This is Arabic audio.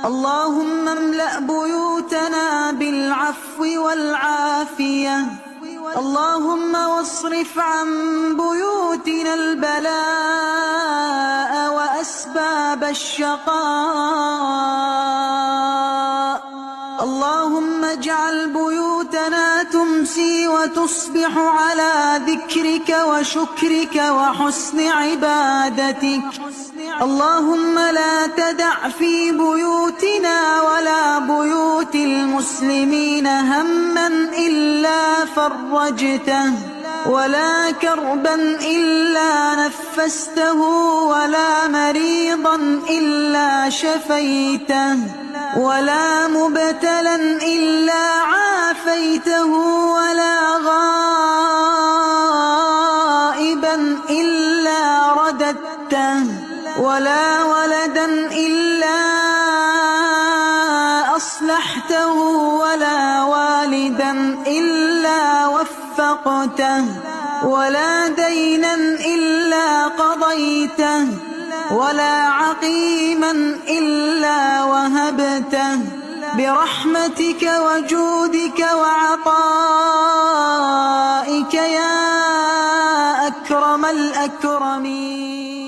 اللهم املأ بيوتنا بالعفو والعافية. اللهم واصرف عن بيوتنا البلاء وأسباب الشقاء. اللهم اجعل بيوتنا تمسي وتصبح على ذكرك وشكرك وحسن عبادتك. اللهم لا تدع في بيوتنا ولا بيوت المسلمين هما إلا فرجته، ولا كربا إلا نفسته، ولا مريضا إلا شفيته، ولا مبتلا إلا عافيته، ولا غائبا إلا رددته، ولا ولدا إلا أصلحته، ولا والدا إلا وفقته، ولا دينا إلا قضيته، ولا عقيما إلا وهبته، برحمتك وجودك وعطائك يا أكرم الأكرمين.